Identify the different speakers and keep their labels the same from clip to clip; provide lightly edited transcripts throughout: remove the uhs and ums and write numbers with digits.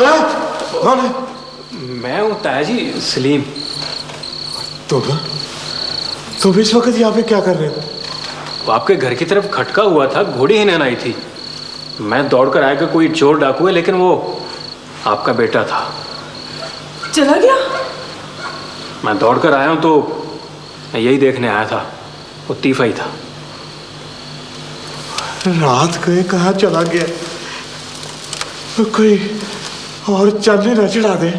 Speaker 1: कौन है? कौन है?
Speaker 2: मैं हूँ ताया जी, सलीम।
Speaker 1: तुम इस वक्त यहाँ पे क्या कर रहे हो?
Speaker 2: वो आपके घर की तरफ खटका हुआ था, घोड़ी हिनन आई थी। मैं दौड़कर आया कि कोई चोर डाकू है, लेकिन वो आपका बेटा था।
Speaker 3: चला गया?
Speaker 2: मैं दौड़कर आया हूँ तो मैं यही देखने आया था, वो तीफा ही था।
Speaker 1: रात को कहाँ चला गया? कोई और चांदनी न चढ़ा दे।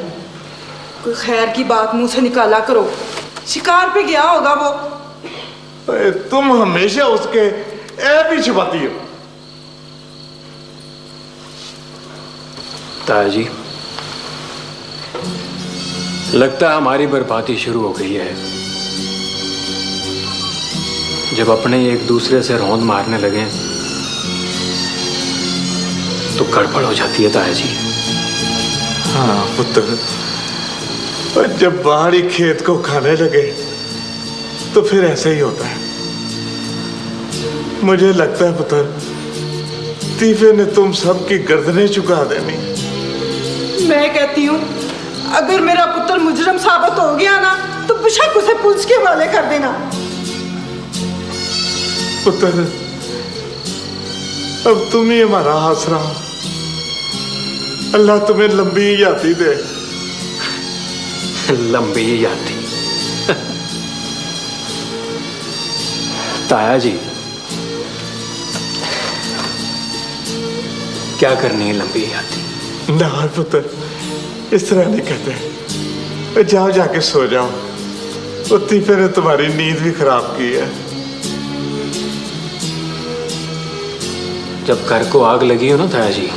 Speaker 3: कोई खैर की बात मुंह से निकाला करो। शिकार पे गया होगा वो।
Speaker 1: तुम हमेशा उसके ऐब ही छुपाती हो।
Speaker 2: ताया जी, लगता है हमारी बर्बादी शुरू हो गई है। जब अपने ही एक दूसरे से रौंद मारने लगे तो गड़बड़ हो जाती है ताया जी।
Speaker 1: हाँ पुत्र, जब बाहरी खेत को खाने लगे तो फिर ऐसे ही होता है। मुझे लगता है पुत्र, तीफे ने तुम सबकी गर्दनें चुका देनी।
Speaker 3: मैं कहती हूँ अगर मेरा पुत्र मुजरम साबित हो गया ना तो बेशक उसे पुलिस के हवाले कर देना।
Speaker 1: पुत्र, अब तुम ही हमारा आसरा। अल्लाह तुम्हें लंबी यादी दे।
Speaker 2: लंबी यादी। ताया जी, क्या करनी है लंबी यादी?
Speaker 1: ना पुत्र, इस तरह नहीं कहते। जाओ, जाके सो जाओ। वो तीफे ने तुम्हारी नींद भी खराब की है।
Speaker 2: जब घर को आग लगी हो ना ताया जी,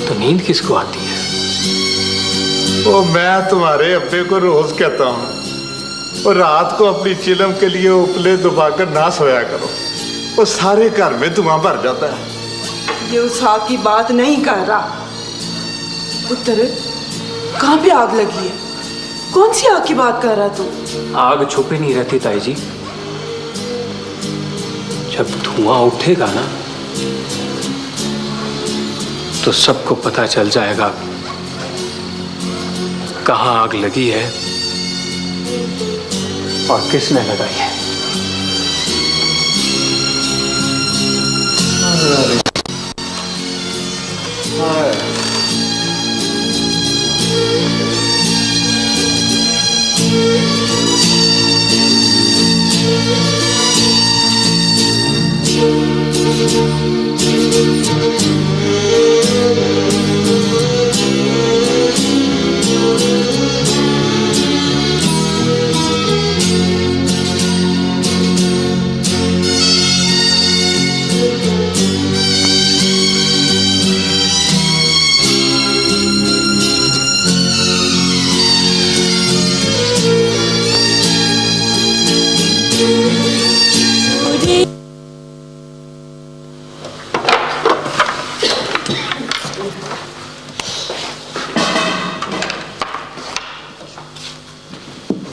Speaker 2: तो नींद किसको आती है?
Speaker 1: वो मैं तुम्हारे अब्बे को रोज कहता हूँ, और रात को अपनी चिलम के लिए उपले दबाकर ना सोया करो। वो सारे घर में धुआं भर जाता है।
Speaker 3: ये उस आग की बात नहीं कर रहा। पुत्र, कहाँ पे आग लगी है? कौन सी आग की बात कर रहा तू?
Speaker 2: आग छुपी नहीं रहती ताई जी। जब धुआं उठेगा ना तो सबको पता चल जाएगा कहाँ आग लगी है और किसने लगाई है।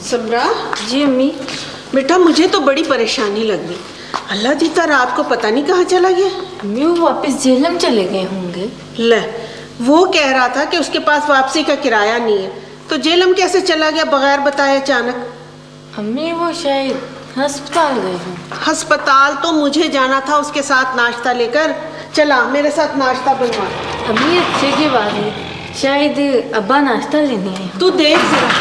Speaker 3: समरा
Speaker 4: जी अम्मी।
Speaker 3: बेटा, मुझे तो बड़ी परेशानी लग गई। अल्लाह जीता रात को पता नहीं कहाँ चला गया।
Speaker 4: अम्मी, वो वापस जेलम चले गए होंगे।
Speaker 3: ले, वो कह रहा था कि उसके पास वापसी का किराया नहीं है, तो जेलम कैसे चला गया बगैर बताए अचानक?
Speaker 4: अम्मी, वो शायद अस्पताल गए हों।
Speaker 3: अस्पताल तो मुझे जाना था उसके साथ नाश्ता लेकर। चला मेरे साथ नाश्ता बनवा।
Speaker 4: अम्मी, अच्छे की बात है, शायद अब्बा नाश्ता लेने आए।
Speaker 3: तू देख जरा।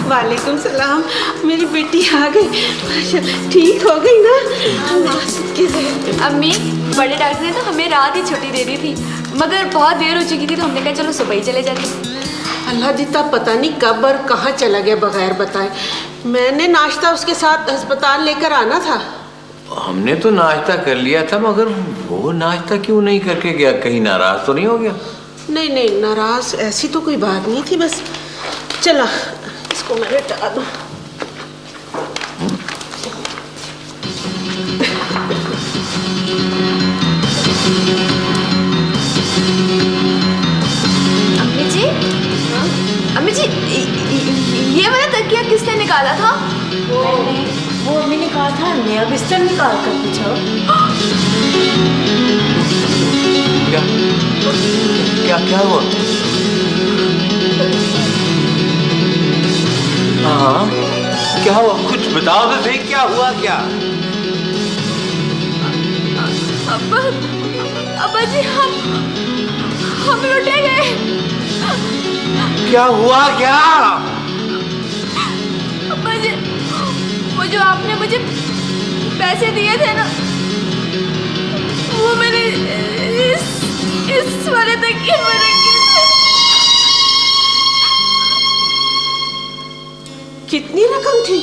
Speaker 3: वालेकुम सलाम। मेरी बेटी आ गई। ठीक हो गई ना?
Speaker 5: अम्मी, बड़े डॉक्टर ने तो हमें रात ही छुट्टी दे दी थी, मगर बहुत देर हो चुकी थी तो हमने कहा चलो सुबह ही चले जाते।
Speaker 3: अल्लाह जीता पता नहीं कब और कहाँ चला गया बगैर बताए। मैंने नाश्ता उसके साथ अस्पताल लेकर आना था।
Speaker 6: हमने तो नाश्ता कर लिया था, मगर वो नाश्ता क्यों नहीं करके गया? कहीं नाराज तो नहीं हो गया?
Speaker 3: नहीं नहीं, नाराज ऐसी तो कोई बात नहीं थी। बस चला, इसको मैं हटा दूं।
Speaker 5: अम्मी जी, अम्मी जी, तकिया किसने निकाला था?
Speaker 4: मैंने, वो अम्मी ने कहा था नया बिस्तर निकाल कर बिछाओ।
Speaker 6: क्या क्या क्या हुआ? हाँ, क्या हुआ? कुछ बताओ तो सही, क्या हुआ क्या?
Speaker 5: अब्बा जी, हम लुटे गए।
Speaker 6: क्या हुआ क्या?
Speaker 5: अब्बा जी, वो जो आपने मुझे पैसे दिए थे ना, वो मैंने इस वाले तकिए में रखे थे।
Speaker 3: कितनी रकम थी?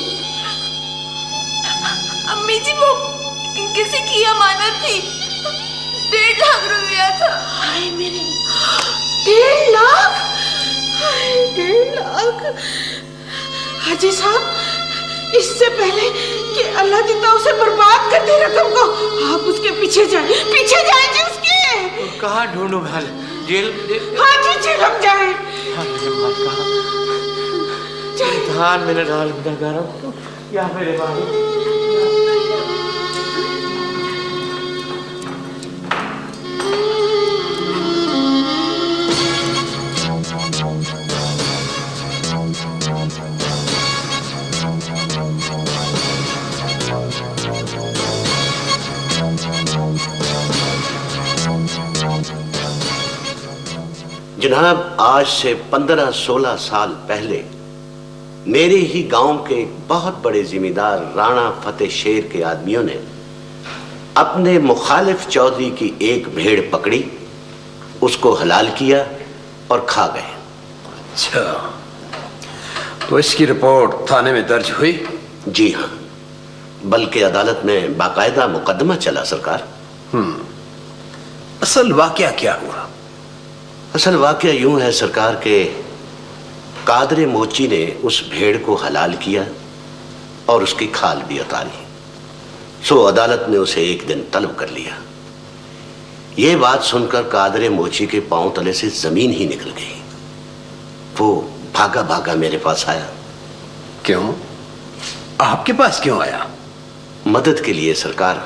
Speaker 5: अम्मी जी, वो किसी की अमानत थी। 1.5 लाख रुपया था।
Speaker 3: हाय मेरे, 1.5 लाख? 1.5 लाख? हाजी साहब, इससे पहले कि अल्लाह जितना उसे बर्बाद कर दे रकम को, आप उसके पीछे जाएं जी उसके।
Speaker 6: कहाँ ढूंढूं मैं? जेल?
Speaker 3: हाँ जी, जेल हम जाएं।
Speaker 6: धान मैंने डाल कर या मेरे भाई।
Speaker 7: जनाब, आज से 15-16 साल पहले मेरे ही गांव के एक बहुत बड़े जिम्मेदार राणा फतेह शेर के आदमियों ने अपने मुखालिफ चौधरी की एक भेड़ पकड़ी, उसको हलाल किया और खा गए।
Speaker 8: अच्छा, तो इसकी रिपोर्ट थाने में दर्ज हुई?
Speaker 7: जी हाँ, बल्कि अदालत में बाकायदा मुकदमा चला सरकार।
Speaker 8: असल वाकया क्या हुआ?
Speaker 7: असल वाकया यूं है सरकार के कादरे मोची ने उस भेड़ को हलाल किया और उसकी खाल भी उतारी। सो अदालत ने उसे एक दिन तलब कर लिया। ये बात सुनकर कादरे मोची के पांव तले से जमीन ही निकल गई। वो भागा भागा मेरे पास आया।
Speaker 8: क्यों? आपके पास क्यों आया?
Speaker 7: मदद के लिए सरकार।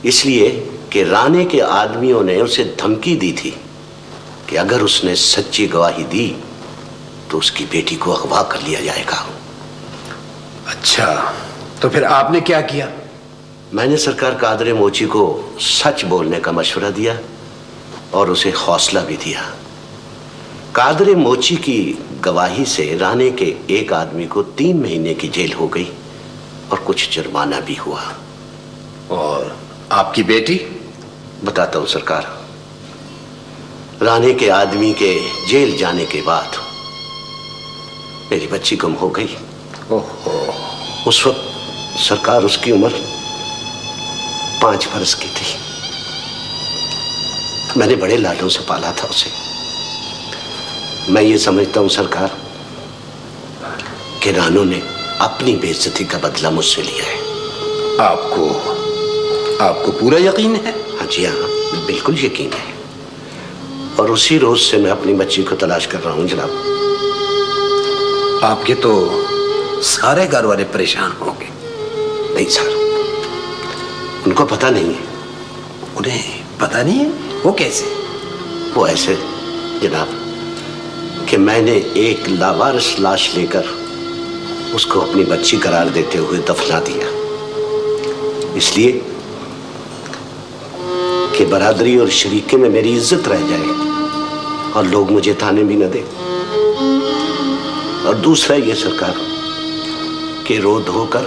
Speaker 7: इसलिए कि राणे के आदमियों ने उसे धमकी दी थी कि अगर उसने सच्ची गवाही दी तो उसकी बेटी को अगवा कर लिया जाएगा।
Speaker 8: अच्छा, तो फिर आपने क्या किया?
Speaker 7: मैंने सरकार कादरे मोची को सच बोलने का मशवरा दिया और उसे हौसला भी दिया। कादरे मोची की गवाही से राणे के एक आदमी को 3 महीने की जेल हो गई और कुछ जुर्माना भी हुआ।
Speaker 8: और आपकी बेटी?
Speaker 7: बताता हूं सरकार। राणे के आदमी के जेल जाने के बाद मेरी बच्ची गुम हो गई।
Speaker 8: ओहो।
Speaker 7: उस वक्त सरकार उसकी उम्र 5 बरस की थी। मैंने बड़े लाडों से पाला था उसे। मैं ये समझता हूं सरकार कि रानू ने अपनी बेइज्जती का बदला मुझसे लिया है।
Speaker 8: आपको पूरा यकीन है?
Speaker 7: हाँ जी हाँ, बिल्कुल यकीन है। और उसी रोज से मैं अपनी बच्ची को तलाश कर रहा हूं जनाब।
Speaker 8: आपके तो सारे घर वाले परेशान होंगे।
Speaker 7: नहीं सर, उनको पता नहीं है।
Speaker 8: उन्हें पता नहीं है? वो कैसे?
Speaker 7: वो ऐसे जनाब कि मैंने एक लावारिस लाश लेकर उसको अपनी बच्ची करार देते हुए दफना दिया, इसलिए कि बरादरी और शरीके में मेरी इज्जत रह जाए और लोग मुझे ताने भी न दे। और दूसरा ये सरकार कि रो धोकर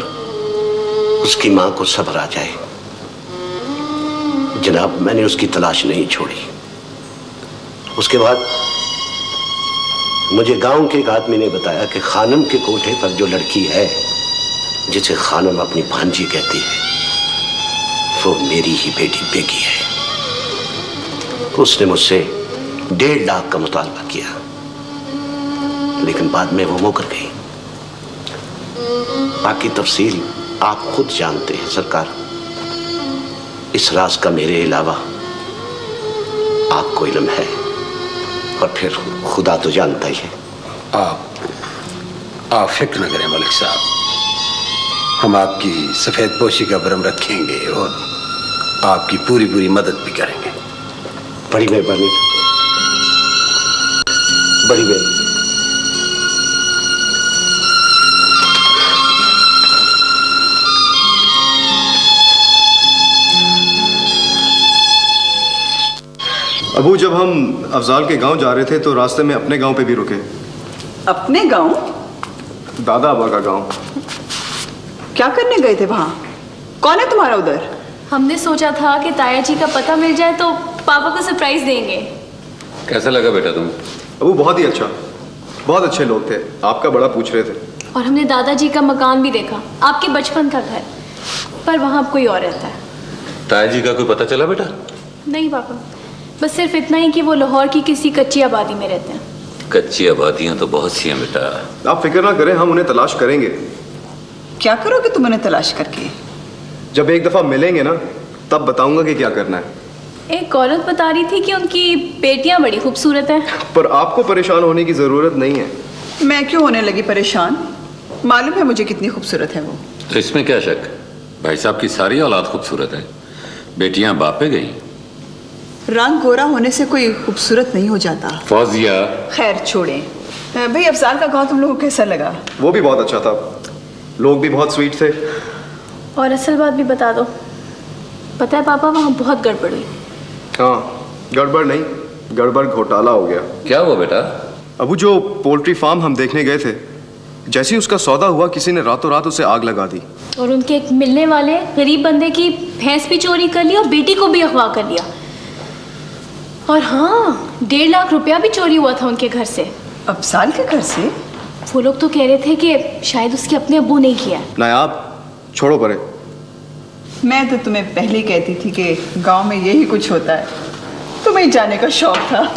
Speaker 7: उसकी मां को सब्र आ जाए। जनाब, मैंने उसकी तलाश नहीं छोड़ी। उसके बाद मुझे गांव के एक आदमी ने बताया कि खानम के कोठे पर जो लड़की है जिसे खानम अपनी भांजी कहती है, वो मेरी ही बेटी बेगी है। उसने मुझसे 1.5 लाख का मुतालबा किया, लेकिन बाद में वो मुकर गई। बाकी तफसील आप खुद जानते हैं सरकार। इस राज का मेरे अलावा आपको इल्म है, और फिर खुदा तो जानता ही है।
Speaker 8: आप फिक्र न करें मलिक साहब, हम आपकी सफेद पोशी का भरम रखेंगे और आपकी पूरी पूरी मदद भी करेंगे।
Speaker 7: बड़ी मेहरबानी, बड़ी मेहरबानी।
Speaker 9: अबू, जब हम अफजाल के गांव जा रहे थे तो रास्ते में अपने गांव पे भी रुके।
Speaker 3: अपने गांव?
Speaker 9: दादा अबा का गांव।
Speaker 3: क्या करने गए थे वहां? कौन है तुम्हारा उधर?
Speaker 5: हमने सोचा था कि ताया जी का पता मिल जाए तो पापा को सरप्राइज देंगे।
Speaker 6: कैसा लगा बेटा तुम?
Speaker 9: अबू बहुत ही अच्छा, बहुत अच्छे लोग थे, आपका बड़ा पूछ रहे थे।
Speaker 5: और हमने दादाजी का मकान भी देखा, आपके बचपन का घर, पर वहाँ अब कोई और रहता है।
Speaker 6: ताया जी का कोई पता चला बेटा?
Speaker 5: नहीं पापा, बस सिर्फ इतना ही कि वो लाहौर की किसी कच्ची आबादी में रहते हैं।
Speaker 6: कच्ची आबादियां तो बहुत सी हैं बेटा।
Speaker 9: आप फिक्र ना करें, हम उन्हें तलाश करेंगे।
Speaker 3: क्या करोगे तुम उन्हें तलाश करके?
Speaker 9: जब एक दफा मिलेंगे ना तब बताऊंगा कि क्या करना है।
Speaker 5: एक औरत बता रही थी कि उनकी बेटियां बड़ी खूबसूरत हैं।
Speaker 9: पर आपको परेशान होने की जरूरत नहीं है।
Speaker 3: मैं क्यों होने लगी परेशान? मालूम है मुझे कितनी खूबसूरत है वो।
Speaker 6: तो इसमें क्या शक? भाई साहब की सारी औलाद खूबसूरत है, बेटियां बाप पे गई।
Speaker 3: रंग गोरा होने से कोई खूबसूरत नहीं हो जाता।
Speaker 6: फौजिया।
Speaker 3: खैर छोड़ें। भाई अफजाल का गांव तुम लोगों को कैसा लगा?
Speaker 9: वो भी बहुत अच्छा था, लोग भी बहुत स्वीट थे।
Speaker 5: और असल बात भी बता दो, पता है पापा वहाँ बहुत गड़बड़ हुई।
Speaker 9: हाँ, गड़बड़ नहीं, गड़बड़ घोटाला हो गया।
Speaker 6: क्या हुआ बेटा?
Speaker 9: अबू, जो पोल्ट्री फार्म हम देखने गए थे, जैसे ही उसका सौदा हुआ किसी ने रातों रात उसे आग लगा दी।
Speaker 5: और उनके एक मिलने वाले गरीब बंदे की भैंस भी चोरी कर ली और बेटी को भी अगवा कर लिया। और हाँ, 1.5 लाख रुपया भी चोरी हुआ था उनके घर से।
Speaker 3: अफजाल के घर से?
Speaker 5: वो लोग तो कह रहे थे कि शायद उसके अपने अब्बू ने किया।
Speaker 9: नायाब, छोड़ो परे।
Speaker 3: मैं तो तुम्हें पहले कहती थी कि गांव में यही कुछ होता है, तुम्हें जाने का शौक था।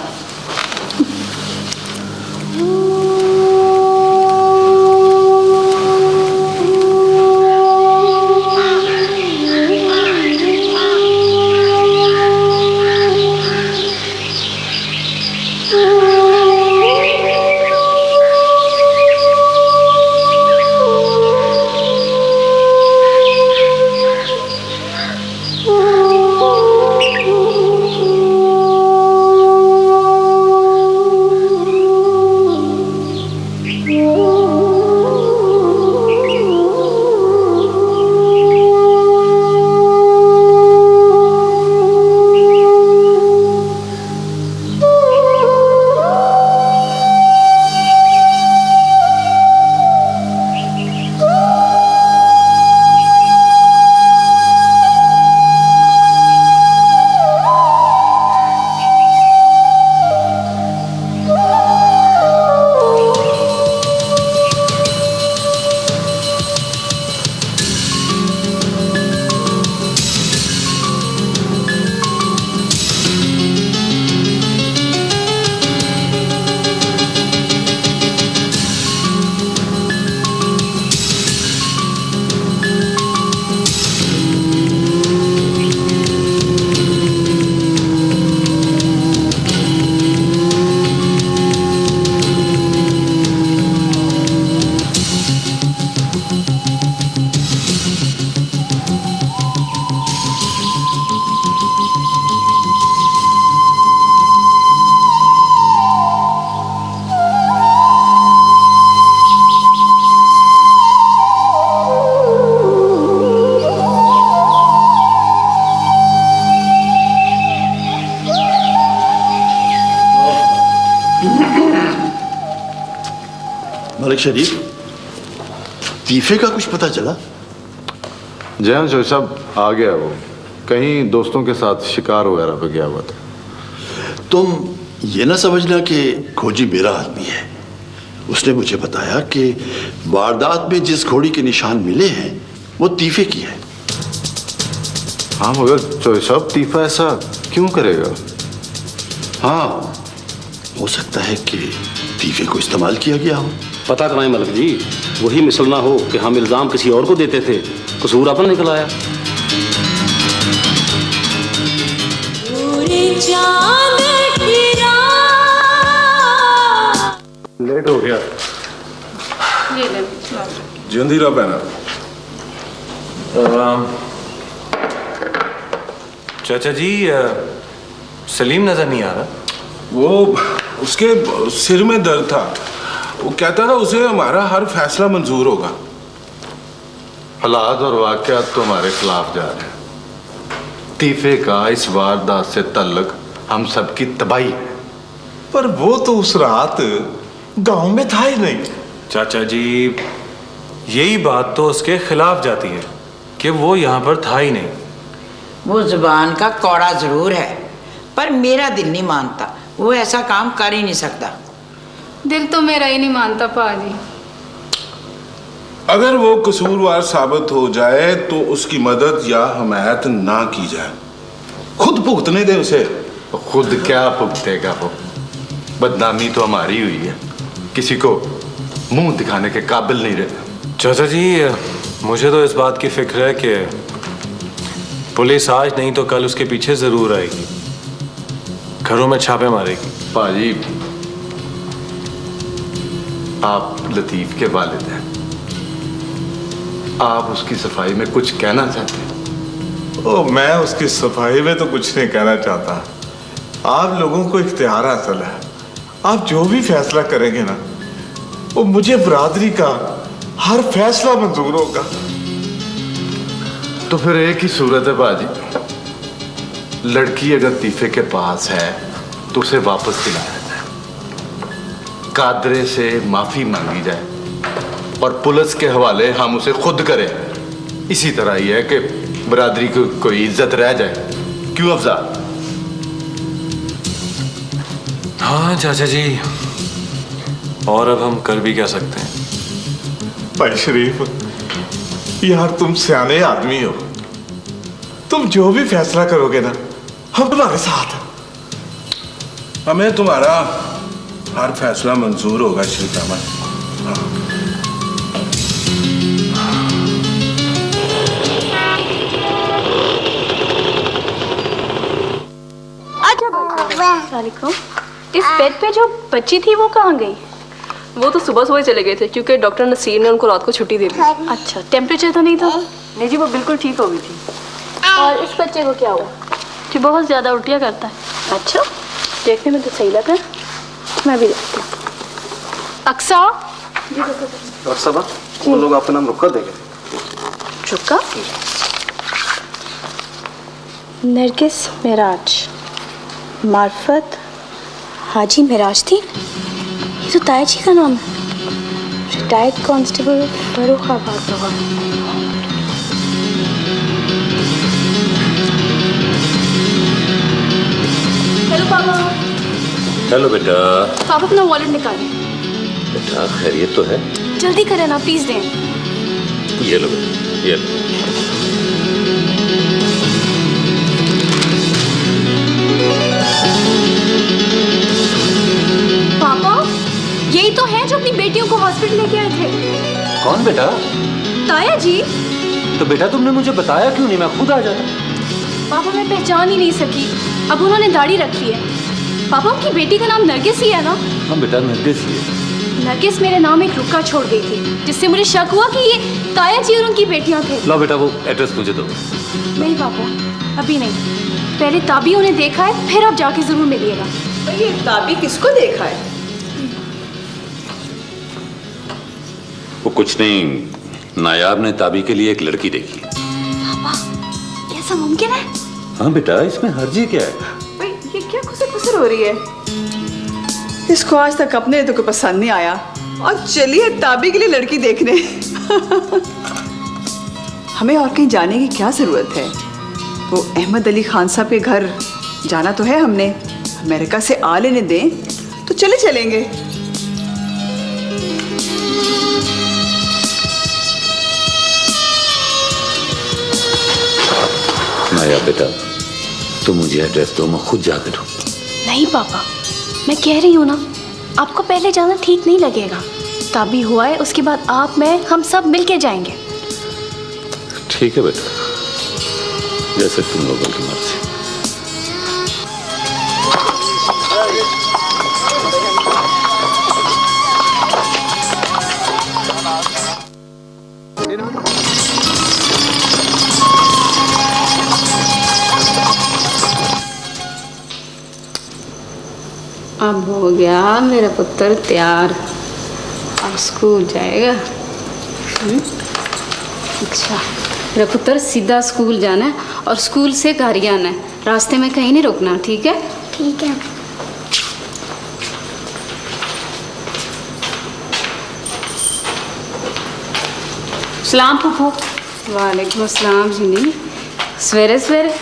Speaker 10: मलिक शरीफ, तीफे का कुछ पता चला?
Speaker 1: जी हाँ जो साहब, आ गया वो, कहीं दोस्तों के साथ शिकार वगैरह पे गया हुआ था।
Speaker 10: तुम ये ना समझना कि खोजी मेरा आदमी है। उसने मुझे बताया कि वारदात में जिस घोड़ी के निशान मिले हैं वो तीफे की है।
Speaker 1: हाँ मगर जो साहब, तीफा ऐसा क्यों करेगा?
Speaker 10: हाँ, हो सकता है कि तीफे को इस्तेमाल किया गया हो।
Speaker 11: पता कराएं मलिक जी, वही मिसल ना हो कि हम इल्जाम किसी और को देते थे, कसूर अपन निकल आया।
Speaker 2: लेट हो गया।
Speaker 3: ये ले
Speaker 12: जिंदी रहो बहना।
Speaker 13: चाचा जी सलीम नजर नहीं आ रहा।
Speaker 12: वो उसके सिर में दर्द था, वो कहता था उसे हमारा हर फैसला मंजूर होगा।
Speaker 10: हालात और वाकयात तो हमारे खिलाफ जा रहे हैं। तीफे का इस वारदात से तल्लक हम सबकी तबाही है।
Speaker 1: पर वो तो उस रात गांव में था ही नहीं।
Speaker 13: चाचा जी यही बात तो उसके खिलाफ जाती है कि वो यहाँ पर था ही नहीं।
Speaker 14: वो जुबान का कौड़ा जरूर है, पर मेरा दिल नहीं मानता। वो ऐसा काम कर ही नहीं सकता।
Speaker 5: दिल तो मेरा ही नहीं मानता पाजी।
Speaker 12: अगर वो कसूरवार साबित हो जाए तो उसकी मदद या हमायत ना की जाए, खुद भुगतने दे उसे।
Speaker 10: खुद क्या भुगतेगा वो? बदनामी तो हमारी हुई है, किसी को मुंह दिखाने के काबिल नहीं रहे।
Speaker 13: चाचा जी मुझे तो इस बात की फिक्र है कि पुलिस आज नहीं तो कल उसके पीछे जरूर आएगी, घरों में छापे मारेगी।
Speaker 10: पाजी आप लतीफ के वालिद हैं, आप उसकी सफाई में कुछ कहना चाहते हैं?
Speaker 1: ओ, मैं उसकी सफाई में तो कुछ नहीं कहना चाहता। आप लोगों को इख्तियार हासिल है, आप जो भी फैसला करेंगे ना वो मुझे बरादरी का हर फैसला मंजूर होगा।
Speaker 10: तो फिर एक ही सूरत है बाजी, लड़की अगर तीफे के पास है तो उसे वापस दिलाया जाए, कादरे से माफी मांगी जाए और पुलिस के हवाले हम उसे खुद करें। इसी तरह ही है कि बरादरी को कोई इज्जत रह जाए। क्यों अफजा?
Speaker 13: हाँ चाचा जी, और अब हम कर भी क्या सकते हैं?
Speaker 1: भाई शरीफ यार, तुम सियाने आदमी हो, तुम जो भी फैसला करोगे ना हम तुम्हारे साथ हैं।
Speaker 12: हमें तुम्हारा हर फैसला मंजूर होगा श्रीक अहमद।
Speaker 15: वालेकुम। इस बेड पे जो बच्ची थी वो कहाँ गई?
Speaker 16: वो तो सुबह सुबह चले गए थे क्योंकि डॉक्टर नसीर ने उनको रात को छुट्टी दे दी।
Speaker 15: अच्छा, टेम्परेचर तो नहीं था?
Speaker 16: नहीं जी, वो बिल्कुल ठीक हो गई थी।
Speaker 15: और इस बच्चे को क्या हुआ? जी बहुत ज़्यादा उल्टियाँ करता है। अच्छा, देखने में तो सही लग रहा है। मैं भी देखती हूँ। अक्सा
Speaker 11: डॉक्टर साहब, वो लोग आपका नाम रुक्का देंगे।
Speaker 15: रुक्का? नरगिस मिराज, मार्फत हाजी मिराजदीन, ये तो ताया जी का नाम है। रिटायर्ड कांस्टेबल फर्रुखाबाद होगा। हेलो पापा।
Speaker 6: हेलो बेटा।
Speaker 15: पापा अपना वॉलेट निकालें।
Speaker 6: बेटा खैरियत तो है?
Speaker 15: जल्दी करें ना प्लीज दें।
Speaker 6: ये लो बेटा, ये लो।
Speaker 15: पापा यही तो है जो अपनी बेटियों को हॉस्पिटल लेके आए थे।
Speaker 2: कौन बेटा?
Speaker 15: ताया जी।
Speaker 2: तो बेटा तुमने मुझे बताया क्यों नहीं, मैं खुद आ जाता।
Speaker 15: पापा मैं पहचान ही नहीं सकी, अब उन्होंने दाढ़ी रख ली है। पापा उनकी बेटी का नाम नरगिस ही है ना?
Speaker 6: हाँ बेटा नरगिस ही है।
Speaker 15: नरगिस मेरे नाम एक रुक्का छोड़ गई थी, जिससे मुझे शक हुआ कि ये ताया जी और उनकी बेटियां थे।
Speaker 6: लो बेटा वो एड्रेस मुझे दो।
Speaker 15: नहीं पापा अभी नहीं, पहले ताबी उन्हें देखा है, फिर आप जाके जरूर मिलिएगा।
Speaker 3: ये ताबी किसको देखा है?
Speaker 6: वो कुछ नहीं, नायाब ने ताबी के लिए एक लड़की देखी।
Speaker 15: पापा कैसा मुमकिन है?
Speaker 6: हाँ बेटा इसमें हर्जी क्या है?
Speaker 3: भाई ये क्या खुसर खुसर हो रही है? इसको आज तक अपने तो कोई पसंद नहीं आया और चलिए ताबी के लिए लड़की देखने। हमें और कहीं जाने की क्या जरूरत है? वो अहमद अली खान साहब के घर जाना तो है हमने, अमेरिका से आ लेने दें तो चले चलेंगे।
Speaker 6: नायाब बेटा तुम मुझे एड्रेस दो, मैं खुद जाकर ढूंढ।
Speaker 15: नहीं पापा मैं कह रही हूँ ना, आपको पहले जाना ठीक नहीं लगेगा। ताबी हुआ है, उसके बाद आप मैं हम सब मिलके जाएंगे।
Speaker 6: ठीक है बेटा, जैसे तुम लोगों की मर्जी।
Speaker 4: अब हो गया मेरा पुत्र तैयार, अब स्कूल जाएगा। अच्छा, मेरा पुत्र सीधा स्कूल जाना है और स्कूल से घर ही आना है, रास्ते में कहीं नहीं रुकना, ठीक है?
Speaker 17: ठीक है।
Speaker 4: सलाम फूफू। वालेकुम अस्सलाम जी। सवेरे सवेरे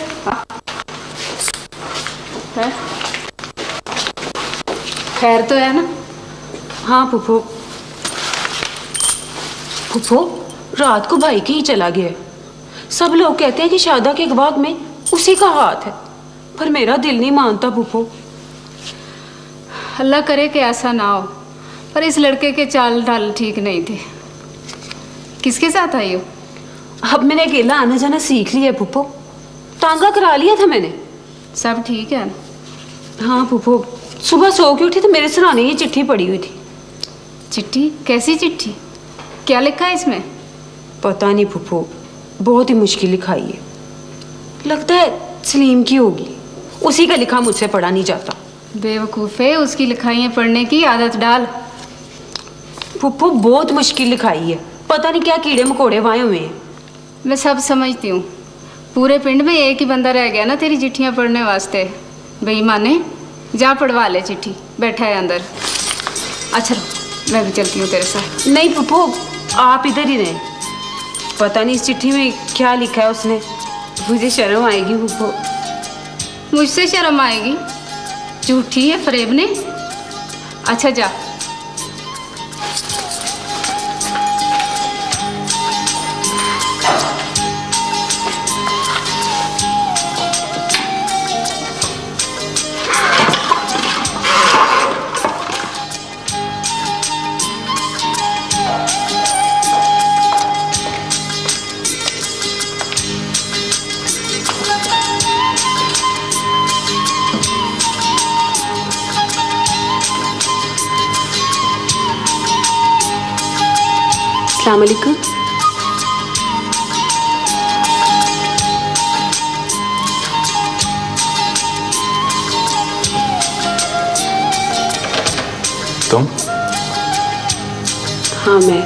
Speaker 4: खैर तो है ना?
Speaker 18: हाँ फूफू। फूफू, रात को भाई के ही चला गया। सब लोग कहते हैं कि शादा के गवाग में उसी का हाथ है, पर मेरा दिल नहीं मानता फूफू।
Speaker 4: अल्लाह करे कि ऐसा ना हो, पर इस लड़के के चाल ढाल ठीक नहीं थे। किसके साथ आई हो?
Speaker 18: अब मैंने अकेला आना जाना सीख लिया है फूफू, तांगा करा लिया था मैंने।
Speaker 4: सब ठीक है ना?
Speaker 18: हाँ फूफू, सुबह सो के उठी तो मेरे सिरहाने ये चिट्ठी पड़ी हुई थी।
Speaker 4: चिट्ठी? कैसी चिट्ठी? क्या लिखा है इसमें?
Speaker 18: पता नहीं फूफू, बहुत ही मुश्किल लिखाई है। लगता है सलीम की होगी, उसी का लिखा मुझसे पढ़ा नहीं जाता।
Speaker 4: बेवकूफ़े, उसकी लिखाइयाँ पढ़ने की आदत डाल।
Speaker 18: फूफू बहुत मुश्किल लिखाई है, पता नहीं क्या कीड़े मकोड़े वाए हुए हैं।
Speaker 4: मैं सब समझती हूँ, पूरे पिंड में एक ही बंदा रह गया ना तेरी चिट्ठियाँ पढ़ने वास्ते। बेईमाने, जा पढ़वा ले चिट्ठी, बैठा है अंदर। अच्छा मैं भी चलती हूँ तेरे साथ।
Speaker 18: नहीं फूफू, आप इधर ही रहें। पता नहीं इस चिट्ठी में क्या लिखा है उसने, मुझे शर्म आएगी फूफू।
Speaker 4: मुझसे शर्म आएगी? झूठी है फरेब ने। अच्छा जा।
Speaker 18: अस्सलाम वालेकुम।
Speaker 13: तुम?
Speaker 18: हाँ मैं।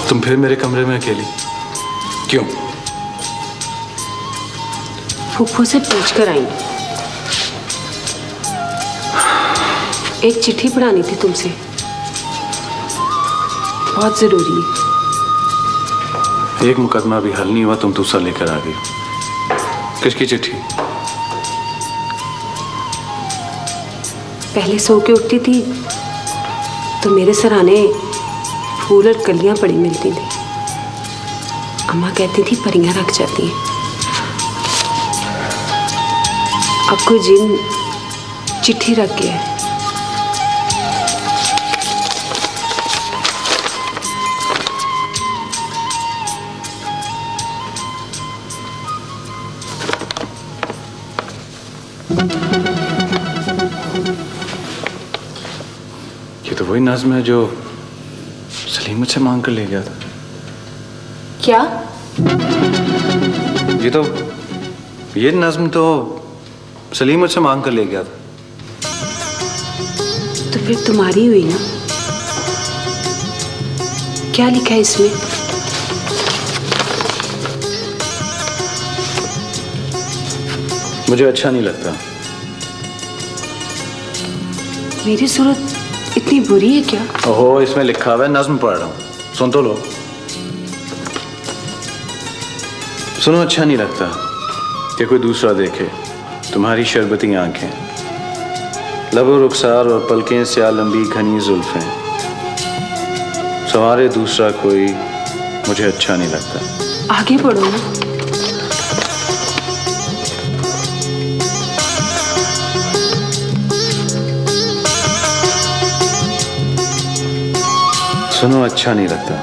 Speaker 13: तुम फिर मेरे कमरे में अकेली क्यों?
Speaker 18: फूफू से पूछ कर आई। एक चिट्ठी पढ़ानी थी तुमसे, बहुत जरूरी है।
Speaker 13: एक मुकदमा भी हल नहीं हुआ, तुम दूसरा लेकर आ गई। किसकी चिट्ठी?
Speaker 18: पहले सो के उठती थी तो मेरे सराहने फूल और कलियां पड़ी मिलती थी। अम्मा कहती थी परियां रख जाती हैं। अब कोई जिन चिट्ठी रख गया है।
Speaker 13: ये तो वही नज्म है जो सलीम मुझसे मांग कर ले गया था।
Speaker 18: क्या?
Speaker 13: ये नज्म तो सलीम मुझसे मांग कर ले गया था।
Speaker 18: तो फिर तुम्हारी हुई ना? क्या लिखा है इसमें?
Speaker 13: मुझे अच्छा नहीं लगता।
Speaker 18: मेरी सूरत इतनी बुरी है क्या?
Speaker 13: ओहो, इसमें लिखा हुआ है, नज्म पढ़ रहा हूँ, सुन तो लो। सुनो, अच्छा नहीं लगता कि कोई दूसरा देखे तुम्हारी शरबती आंखें, लबो रुखसार और पलकें स्या लंबी घनी जुल्फें। सवारे दूसरा कोई मुझे अच्छा नहीं लगता।
Speaker 18: आगे पढ़ो ना।
Speaker 13: सुनो, अच्छा नहीं लगता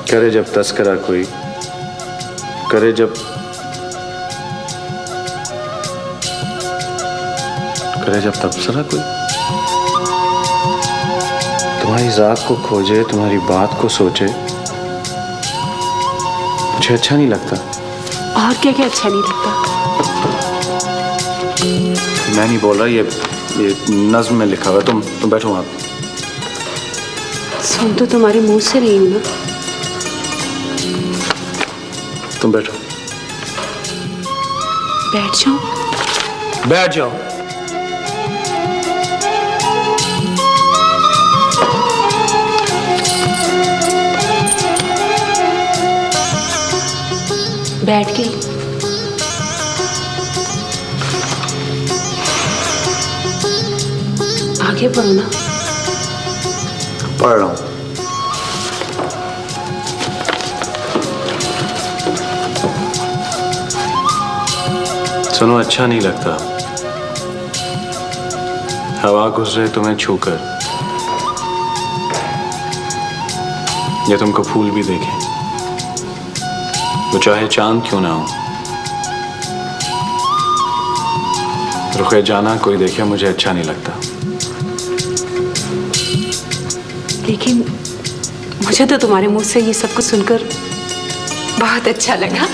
Speaker 13: करे जब तस्करा कोई, करे जब तबसरा कोई, तुम्हारी जात को खोजे, तुम्हारी बात को सोचे। मुझे अच्छा नहीं लगता।
Speaker 18: और क्या क्या अच्छा नहीं लगता?
Speaker 13: मैं नहीं बोल रहा, ये नज्म में लिखा हुआ है। तुम बैठो आप।
Speaker 18: सुन तो तुम्हारे मुंह से रही हूं ना।
Speaker 13: तुम बैठो।
Speaker 18: बैठ जाओ।
Speaker 13: बैठ जाओ।
Speaker 18: बैठ गई। आगे पढ़ो ना।
Speaker 13: पढ़ रहा हूं। सुनो, अच्छा नहीं लगता हवा गुजरे तुम्हें छूकर, या तुमको फूल भी देखें, वो चाहे चांद क्यों ना हो। रुखे जाना कोई देखे मुझे अच्छा नहीं लगता।
Speaker 18: लेकिन मुझे तो तुम्हारे मुंह से ये सब कुछ सुनकर बहुत अच्छा लगा।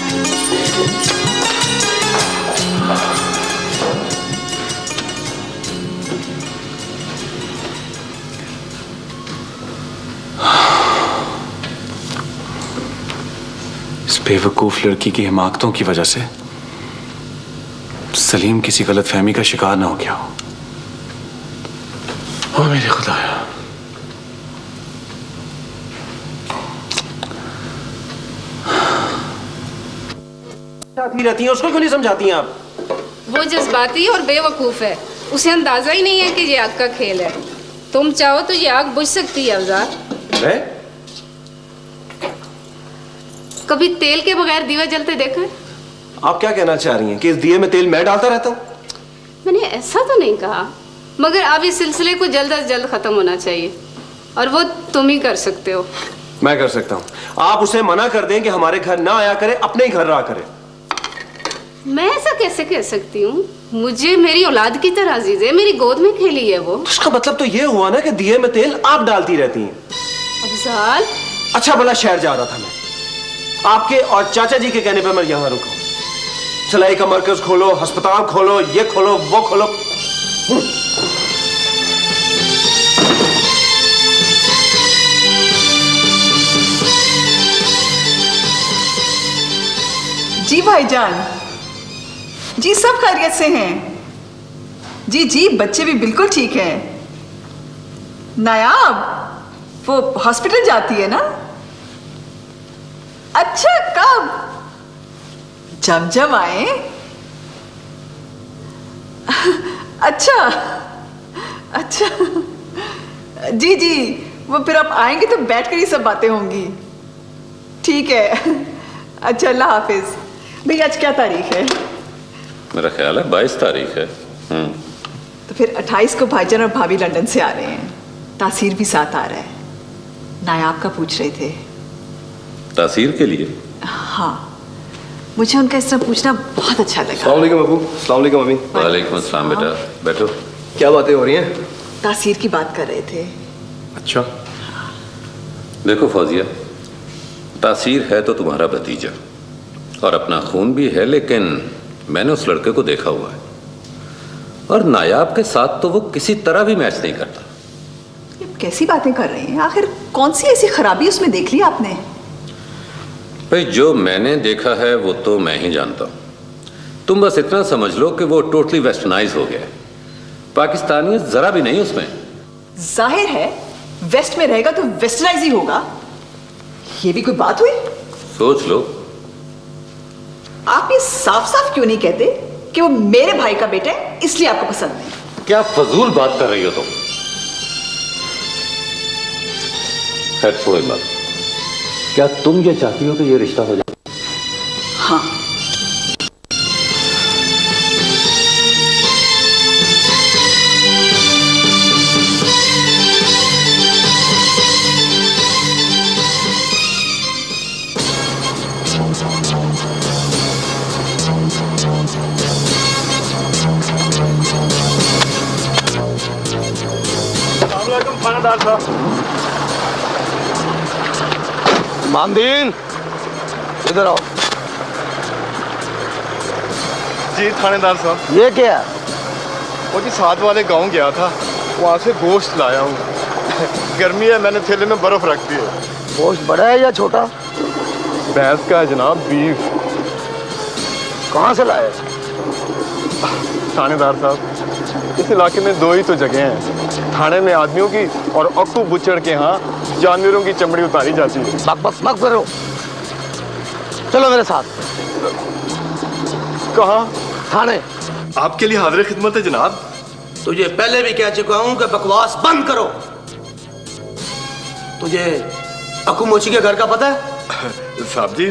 Speaker 13: इस बेवकूफ लड़की की हिमाकतों की वजह से सलीम किसी गलतफहमी का शिकार ना हो गया हो। ओ मेरे खुदाया।
Speaker 17: रहती हैं, उसको क्यों नहीं समझाती हैं आप?
Speaker 4: वो जज्बाती और बेवकूफ है, उसे अंदाजा ही नहीं है कि ये आग का खेल है। तुम चाहो तो ये आग बुझ सकती है अवजार। कभी तेल के बगैर दिया जलते देखा है?
Speaker 17: आप क्या कहना चाह रही हैं कि इस दिए में तेल मैं डालता रहता हूँ?
Speaker 4: मैंने ऐसा तो नहीं कहा, मगर अब इस सिलसिले को जल्द से जल्द खत्म होना चाहिए, और वो तुम ही कर सकते हो।
Speaker 17: मैं कर सकता हूँ। आप उसे मना कर दें कि हमारे घर ना आया करे, अपने ही घर रहा करे।
Speaker 4: मैं ऐसा कैसे कह सकती हूँ? मुझे मेरी औलाद की तरह अजीज है, मेरी गोद में खेली है वो।
Speaker 17: उसका मतलब तो ये हुआ ना कि दिए में तेल आप डालती रहती हैं।
Speaker 4: अफजाल,
Speaker 17: अच्छा भला शहर जा रहा था मैं, आपके और चाचा जी के कहने पर मैं यहाँ रुका। सिलाई का मरकज खोलो, अस्पताल खोलो, ये खोलो, वो खोलो।
Speaker 3: जी भाईजान, जी सब खैरियत से हैं। जी जी, बच्चे भी बिल्कुल ठीक हैं। नायाब, वो हॉस्पिटल जाती है ना? अच्छा, कब? जब आए? अच्छा अच्छा, जी जी, वो फिर आप आएंगे तो बैठकर ही सब बातें होंगी। ठीक है, अच्छा, अल्लाह हाफिज। भाई आज क्या तारीख है?
Speaker 6: मेरा ख्याल है 22 तारीख है।
Speaker 3: तो फिर 28 को भाईजान और भाभी लंदन से आ रहे हैं, तासीर भी साथ आ रहा है। नायाब का पूछ रहे थे।
Speaker 6: तासीर के लिए?
Speaker 3: हाँ, मुझे उनका इस तरह पूछना बहुत अच्छा लगा।
Speaker 9: अस्सलाम वालेकुम अबू। अस्सलाम वालेकुम अम्मी।
Speaker 6: वालेकुम अस्सलाम बेटा, बैठो।
Speaker 9: क्या बातें हो रही हैं?
Speaker 3: तासीर की बात कर रहे थे।
Speaker 9: अच्छा।
Speaker 6: देखो फौजिया, तासीर है तो तुम्हारा भतीजा और अपना खून भी है, लेकिन मैंने उस लड़के को देखा हुआ है और नायाब के साथ तो वो किसी तरह भी मैच नहीं करता।
Speaker 3: ये कैसी बातें कर रहे हैं? आखिर कौन सी ऐसी खराबी उसमें देख ली आपने?
Speaker 6: भाई जो मैंने देखा है वो तो मैं ही जानता हूं। तुम बस इतना समझ लो कि वो टोटली वेस्टर्नाइज हो गया है, पाकिस्तानियत जरा भी नहीं उसमें।
Speaker 3: जाहिर है वेस्ट में रहेगा तो वेस्टर्नाइज ही होगा। ये भी कोई बात हुई?
Speaker 6: सोच लो।
Speaker 3: आप ये साफ साफ क्यों नहीं कहते कि वो मेरे भाई का बेटा है इसलिए आपको पसंद नहीं?
Speaker 6: क्या फजूल बात कर रही हो तुम? खैर छोड़ो बात। क्या तुम ये चाहती हो कि ये रिश्ता हो जाए?
Speaker 3: हाँ।
Speaker 12: थानेदार साहब। मामदीन, इधर आओ।
Speaker 9: जी थानेदार साहब।
Speaker 7: ये क्या?
Speaker 9: वो जी साथ वाले गांव गया था, वहाँ से गोश्त लाया हूँ। गर्मी है, मैंने थैले में बर्फ रख दी है।
Speaker 7: गोश्त बड़ा है या छोटा?
Speaker 9: भैंस का है जनाब, बीफ।
Speaker 7: कहाँ से लाए?
Speaker 9: थानेदार साहब, इस इलाके में दो ही तो जगह हैं, थाने में आदमियों की और अक्कू बुच्चड़ के यहाँ जानवरों की चमड़ी उतारी जाती है।
Speaker 7: बक बक मत करो, चलो मेरे साथ।
Speaker 9: कहाँ?
Speaker 7: थाने।
Speaker 9: आपके लिए हाजिर खिदमत है जनाब।
Speaker 7: तुझे पहले भी कह चुका हूं कि बकवास बंद करो। तुझे अक्कू मोची के घर का पता है?
Speaker 9: साहब जी,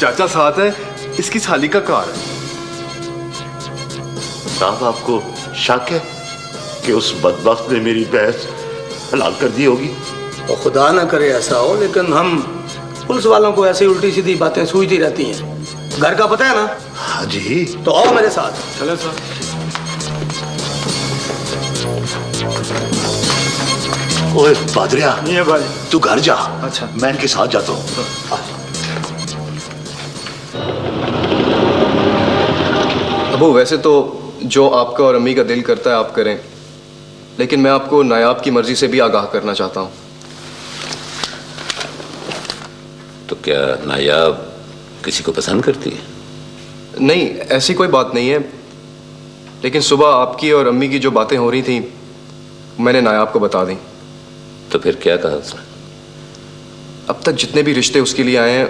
Speaker 9: चाचा साथ है, इसकी साली का कार है।
Speaker 19: साहब आपको शक है कि उस बदबख्त ने मेरी बहस हलाल कर दी होगी?
Speaker 7: और खुदा ना करे ऐसा हो, लेकिन हम पुलिस वालों को ऐसी उल्टी सीधी बातें सूझती रहती हैं। घर का पता है ना?
Speaker 19: हाँ जी।
Speaker 7: तो आओ मेरे साथ।
Speaker 9: चले सर।
Speaker 19: ओए पादरिया,
Speaker 9: नहीं भाई,
Speaker 19: तू घर जा।
Speaker 9: अच्छा,
Speaker 19: मैं इनके साथ जाता हूँ।
Speaker 9: अबू, वैसे तो जो आपका और अम्मी का दिल करता है आप करें, लेकिन मैं आपको नायाब की मर्जी से भी आगाह करना चाहता हूँ।
Speaker 6: तो क्या नायाब किसी को पसंद करती है?
Speaker 9: नहीं, ऐसी कोई बात नहीं है, लेकिन सुबह आपकी और अम्मी की जो बातें हो रही थी मैंने नायाब को बता दी।
Speaker 6: तो फिर क्या कहा उसने?
Speaker 9: अब तक जितने भी रिश्ते उसके लिए आए हैं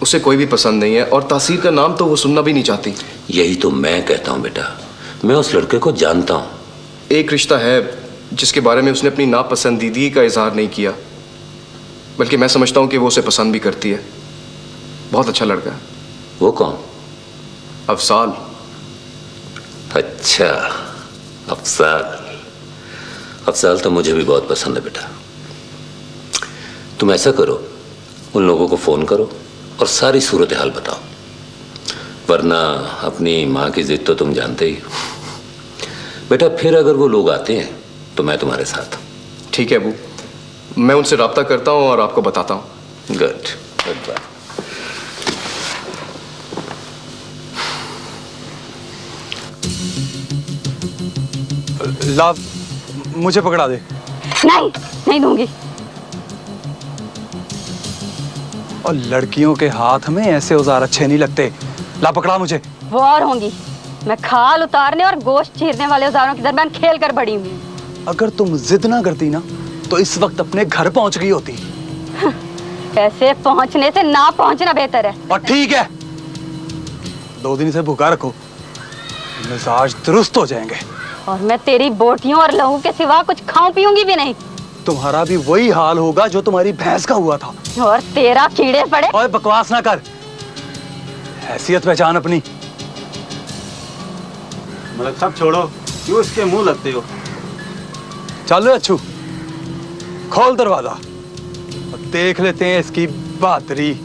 Speaker 9: उसे कोई भी पसंद नहीं है, और तासीर का नाम तो वो सुनना भी नहीं चाहती।
Speaker 6: यही तो मैं कहता हूँ बेटा, मैं उस लड़के को जानता हूँ।
Speaker 9: एक रिश्ता है जिसके बारे में उसने अपनी नापसंदीदगी का इजहार नहीं किया, बल्कि मैं समझता हूँ कि वो उसे पसंद भी करती है। बहुत अच्छा लड़का है।
Speaker 6: वो कौन?
Speaker 9: अफसाल।
Speaker 6: अच्छा, अफसाल। अफसाल तो मुझे भी बहुत पसंद है बेटा। तुम ऐसा करो, उन लोगों को फोन करो और सारी सूरत हाल बताओ, वरना अपनी माँ की जिद तो तुम जानते ही बेटा। फिर अगर वो लोग आते हैं तो मैं तुम्हारे साथ।
Speaker 9: ठीक है अबू, मैं उनसे रब्ता करता हूँ और आपको बताता हूँ।
Speaker 6: Good, good bye.
Speaker 20: लाभ, मुझे पकड़ा दे।
Speaker 15: नहीं, नहीं दूंगी।
Speaker 20: और लड़कियों के हाथ में ऐसे औजार अच्छे नहीं लगते। ला पकड़ा मुझे।
Speaker 15: वो और होंगी, मैं खाल उतारने और गोश्त चीरने वाले औजारों के दरमियान खेल कर बड़ी हूँ।
Speaker 20: अगर तुम जिद ना करती ना तो इस वक्त अपने घर पहुंच गई होती।
Speaker 15: ऐसे पहुंचने से ना पहुंचना बेहतर है।
Speaker 20: और ठीक है, 2 दिन से भूखा रखो, मिजाज दुरुस्त हो जाएंगे।
Speaker 15: और मैं तेरी बोटियों और लहू के सिवा कुछ खाऊं पीऊंगी भी नहीं।
Speaker 20: तुम्हारा भी वही हाल होगा जो तुम्हारी भैंस का हुआ था।
Speaker 15: और तेरा कीड़े पड़े।
Speaker 20: और बकवास ना कर, हैसियत पहचान अपनी।
Speaker 17: मलक साहब छोड़ो, क्यों इसके मुंह लगते हो?
Speaker 20: चल अच्छू, खोल दरवाजा और देख लेते हैं इसकी बहादुरी।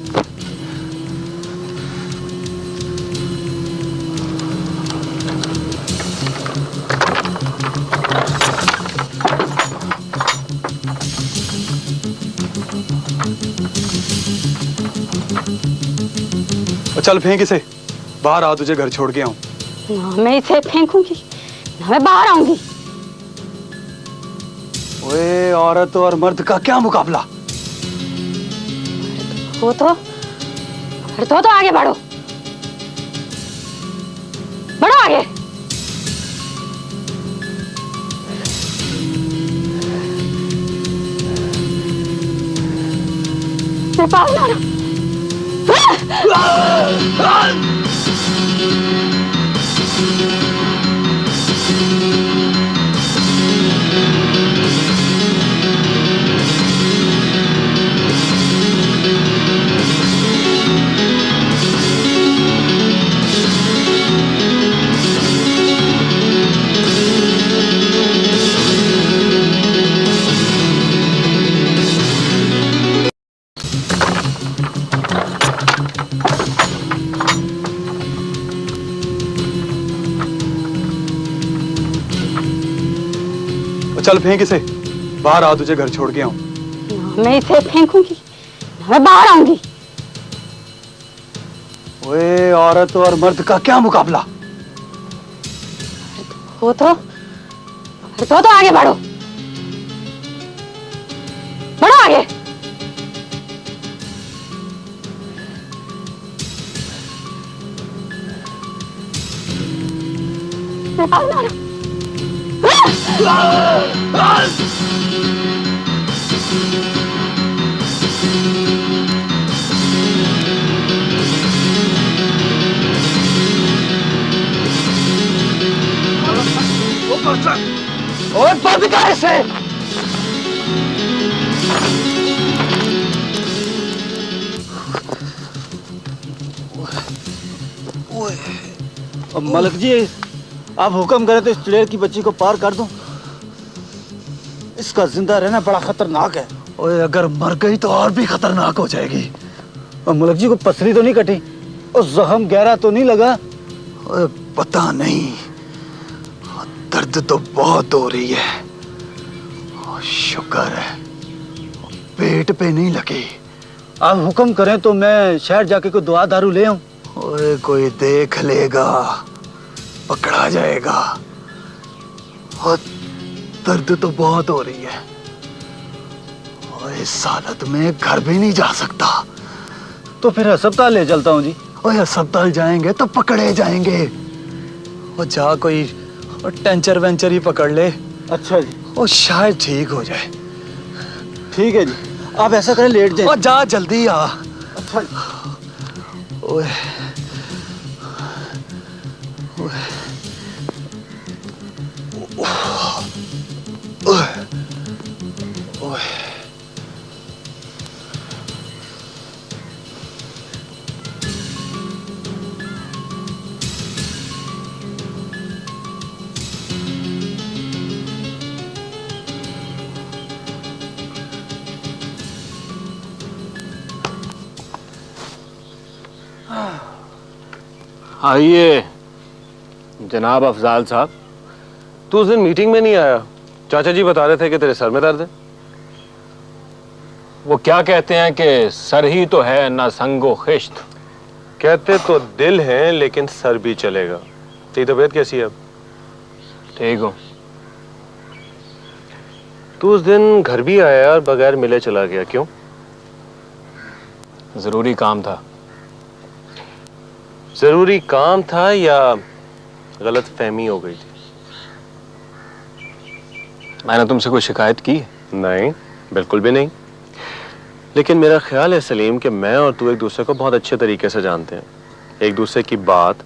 Speaker 20: चल फेंक इसे बाहर आ, तुझे घर छोड़ के आऊं।
Speaker 15: ना मैं इसे फेंकूंगी, ना मैं बाहर आऊंगी।
Speaker 20: ओए, औरत और मर्द का क्या मुकाबला?
Speaker 15: वो तो आगे बढ़ो, बढ़ो आगे। मेरे पास ना आना।
Speaker 20: चल फेंक इसे बाहर आ, तुझे घर छोड़ के आऊं।
Speaker 15: ना मैं इसे फेंकूंगी, ना मैं बाहर आऊंगी।
Speaker 20: ओए, औरत और मर्द का क्या मुकाबला?
Speaker 15: तो आगे बढ़ो, बढ़ो आगे।
Speaker 17: ओए बंद कर इसे।
Speaker 20: अब मलिक जी आप हुक्म करें तो इस चुड़ैल की बच्ची को पार कर दूं। इसका जिंदा रहना बड़ा खतरनाक है। ओए अगर मर गई तो और भी खतरनाक हो जाएगी। और मलिक जी को पसली तो नहीं कटी और जख्म गहरा तो नहीं लगा? ओए पता नहीं, दर्द तो बहुत हो रही है। शुक्र है पेट पे नहीं लगी। आप हुक्म करें तो मैं शहर जाके कोई दवा दारू ले आऊं। ओए कोई देख लेगा, पकड़ा जाएगा। और दर्द तो बहुत हो रही है और इस हालत में घर भी नहीं जा सकता। तो फिर अस्पताल ले चलता हूँ जी। ओए अस्पताल जाएंगे तो पकड़े जाएंगे। और जा कोई टेंचर वेंचर ही पकड़ ले। अच्छा जी। और शायद ठीक हो जाए। ठीक है जी, आप ऐसा करें लेट जाए। और जा जल्दी आ। अच्छा जी। ओए
Speaker 17: आइए जनाब अफजाल साहब। तू उस दिन मीटिंग में नहीं आया। चाचा जी बता रहे थे कि तेरे सर में दर्द है।
Speaker 2: वो क्या कहते हैं कि सर ही तो है ना संगो खिश्त।
Speaker 17: कहते तो दिल है लेकिन सर भी चलेगा। तेरी तबीयत कैसी है अब?
Speaker 2: ठीक हूँ।
Speaker 17: तू उस दिन घर भी आया और बगैर मिले चला गया, क्यों?
Speaker 2: जरूरी काम था।
Speaker 17: जरूरी काम था या गलत फहमी हो गई थी?
Speaker 2: मैंने तुमसे कोई शिकायत की?
Speaker 17: नहीं, बिल्कुल भी नहीं। लेकिन मेरा ख्याल है सलीम कि मैं और तू एक दूसरे को बहुत अच्छे तरीके से जानते हैं। एक दूसरे की बात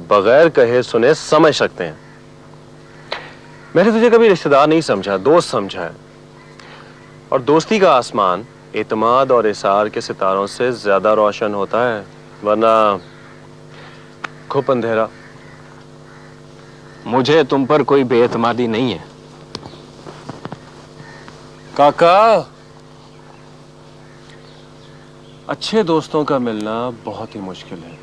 Speaker 17: बगैर कहे सुने समझ सकते हैं। मैंने तुझे कभी रिश्तेदार नहीं समझा, दोस्त समझा है। और दोस्ती का आसमान एतमाद और इसार के सितारों से ज्यादा रोशन होता है, वरना खूब अंधेरा।
Speaker 2: मुझे तुम पर कोई बेएतमादी नहीं है
Speaker 17: काका। अच्छे दोस्तों का मिलना बहुत ही मुश्किल है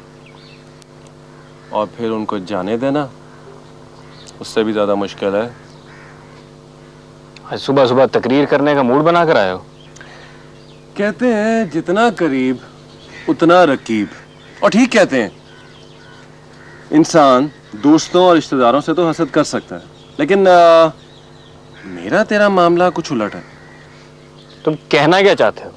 Speaker 17: और फिर उनको जाने देना उससे भी ज्यादा मुश्किल है।
Speaker 2: आज सुबह सुबह तकरीर करने का मूड बना कर आए हो।
Speaker 17: कहते हैं जितना करीब उतना रकीब। और ठीक कहते हैं। इंसान दोस्तों और रिश्तेदारों से तो हसद कर सकता है, लेकिन मेरा तेरा मामला कुछ उलट है।
Speaker 2: तुम कहना क्या चाहते हो?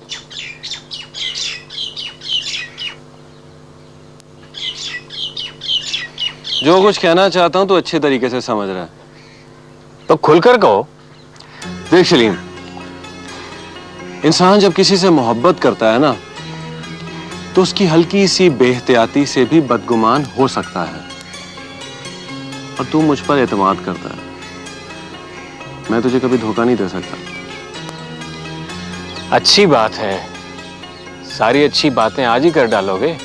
Speaker 17: जो कुछ कहना चाहता हूं तो अच्छे तरीके से समझ रहा है,
Speaker 2: तो खुलकर कहो।
Speaker 17: देख सलीम, इंसान जब किसी से मोहब्बत करता है ना, तो उसकी हल्की सी बेहतियाती से भी बदगुमान हो सकता है। और तू मुझ पर एतमाद करता है, मैं तुझे कभी धोखा नहीं दे सकता।
Speaker 2: अच्छी बात है, सारी अच्छी बातें आज ही कर डालोगे।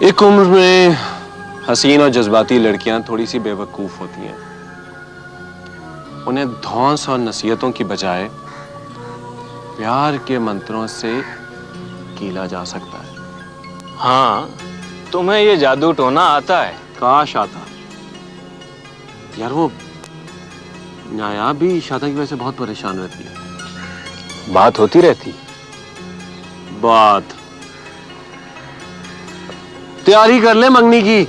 Speaker 17: एक उम्र में हसीन और जज्बाती लड़कियां थोड़ी सी बेवकूफ होती हैं। उन्हें धौंस और नसीहतों की बजाय प्यार के मंत्रों से कीला जा सकता है।
Speaker 2: हाँ, तुम्हें ये जादू टोना आता है?
Speaker 17: काश आता। यार वो नायाब भी शादा की वजह से बहुत परेशान रहती है।
Speaker 2: बात होती रहती।
Speaker 17: बात तैयारी कर ले मंगनी की।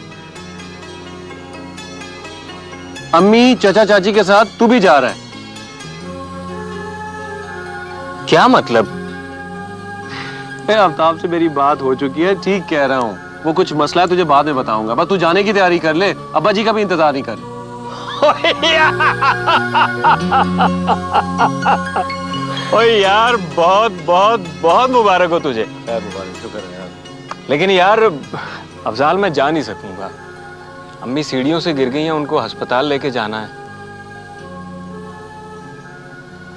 Speaker 17: अम्मी चाचा चाची के साथ तू भी जा रहा है? क्या मतलब? आफ्ताब से मेरी बात हो चुकी है, ठीक कह रहा हूँ। वो कुछ मसला है, तुझे बाद में बताऊंगा। बस तू जाने की तैयारी कर ले, अब्बा जी का भी इंतजार नहीं कर। ओए यार, बहुत बहुत बहुत मुबारक हो तुझे। यार मुबारक, शुक्र है यार। लेकिन यार अफजाल, मैं जा नहीं सकूंगा। अम्मी सीढ़ियों से गिर गई हैं, उनको अस्पताल लेके जाना है।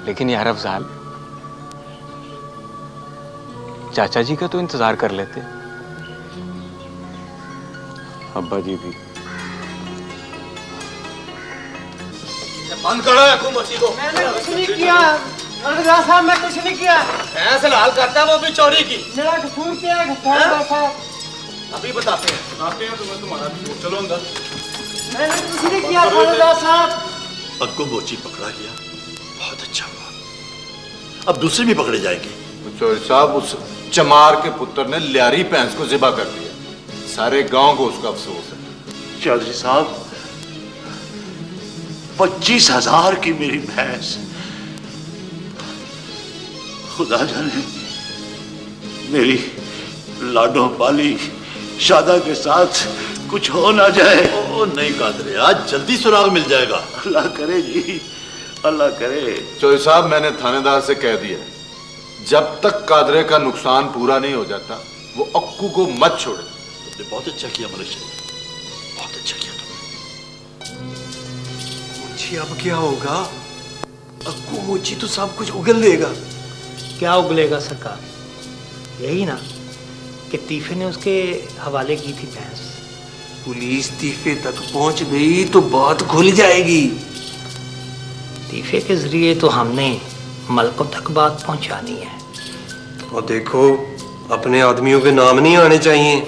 Speaker 17: लेकिन यार अफजाल, चाचा जी का तो इंतजार कर लेते। अब्बा जी भी।
Speaker 21: बंद करो हुकूमती को।
Speaker 22: मैंने कुछ नहीं किया थानेदार साहब, मैं कुछ नहीं किया।
Speaker 21: ऐसे लाल करता है वो भी चोरी की।
Speaker 22: मेरा कसूर क्या है थानेदार साहब?
Speaker 21: अभी बताते हैं तुम्हें तुम्हारा। चलो अंदर।
Speaker 22: मैंने कुछ नहीं किया थानेदार साहब।
Speaker 19: अक्कू मोची पकड़ा गया, बहुत अच्छा हुआ। अब दूसरे भी पकड़े जाएंगे।
Speaker 10: चौधरी साहब, उस चमार के पुत्र ने लियारी भैंस को ज़िबा कर दिया। सारे गांव को उसका अफसोस है।
Speaker 19: चौधरी साहब, 25,000 की मेरी भैंस, खुदा जाने मेरी लाडो पाली शादा के साथ कुछ हो ना जाए।
Speaker 21: ओ नहीं कादरे, आज जल्दी सुराग मिल जाएगा।
Speaker 19: अल्लाह करे जी, अल्लाह करे।
Speaker 10: चौधरी साहब, मैंने थानेदार से कह दिया, जब तक कादरे का नुकसान पूरा नहीं हो जाता वो अक्कू को मत छोड़े।
Speaker 19: तुमने बहुत अच्छा किया मनुष्य, बहुत अच्छा किया
Speaker 21: मोची। अब क्या होगा? अक्कू मोची तो सब कुछ उगल देगा।
Speaker 22: क्या उगलेगा सरकार? यही ना कि तीफे ने उसके हवाले की थी भैंस।
Speaker 21: पुलिस तीफे तक पहुंच गई तो बात खुल जाएगी।
Speaker 22: तीफे के जरिए तो हमने मलकों तक बात पहुंचानी है।
Speaker 21: और देखो, अपने आदमियों के नाम नहीं आने चाहिए।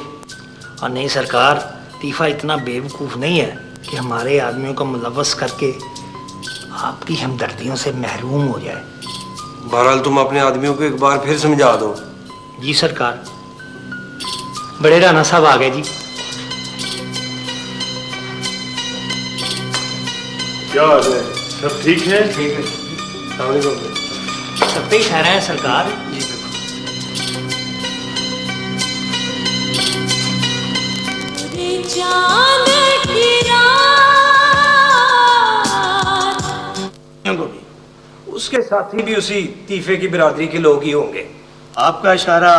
Speaker 22: और नहीं सरकार, तीफा इतना बेवकूफ नहीं है कि हमारे आदमियों को मुलव्वस करके आपकी हमदर्दियों से महरूम हो जाए।
Speaker 21: बहरहाल तुम अपने आदमियों को एक बार फिर समझा दो।
Speaker 22: जी सरकार। बड़े राणा साहब आ गए जी।
Speaker 21: क्या हाल है? सब ठीक है?
Speaker 22: ठीक है। सब पे ठहरा है सरकार। जी
Speaker 21: उसके साथी भी उसी तीफे की बिरादरी के लोग ही होंगे।
Speaker 22: आपका इशारा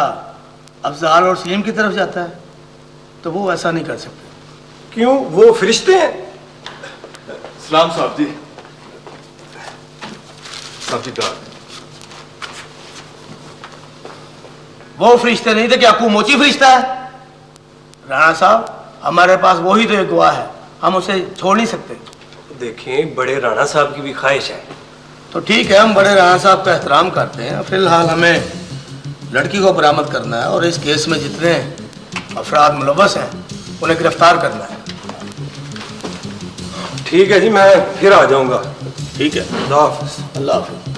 Speaker 22: अफजाल और सलीम की तरफ जाता है, तो वो ऐसा नहीं कर सकते।
Speaker 21: क्यों? वो फरिश्ते हैं।
Speaker 10: सलाम साहब जी। साहब जी का
Speaker 22: वो फरिश्ते नहीं थे, क्या अक्कू मोची फरिश्ता है? राणा साहब, हमारे पास वही तो एक गवाह है, हम उसे छोड़ नहीं सकते।
Speaker 21: देखें, बड़े राणा साहब की भी ख्वाहिश है।
Speaker 22: तो ठीक है, हम बड़े राणा साहब का एहतराम करते हैं। फिलहाल हमें लड़की को बरामद करना है और इस केस में जितने अफराद मुलव्वस हैं उन्हें गिरफ्तार करना है।
Speaker 21: ठीक है जी, मैं फिर आ जाऊंगा।
Speaker 19: ठीक है,
Speaker 21: अल्लाह हाफिज।
Speaker 19: अल्लाह हाफिज।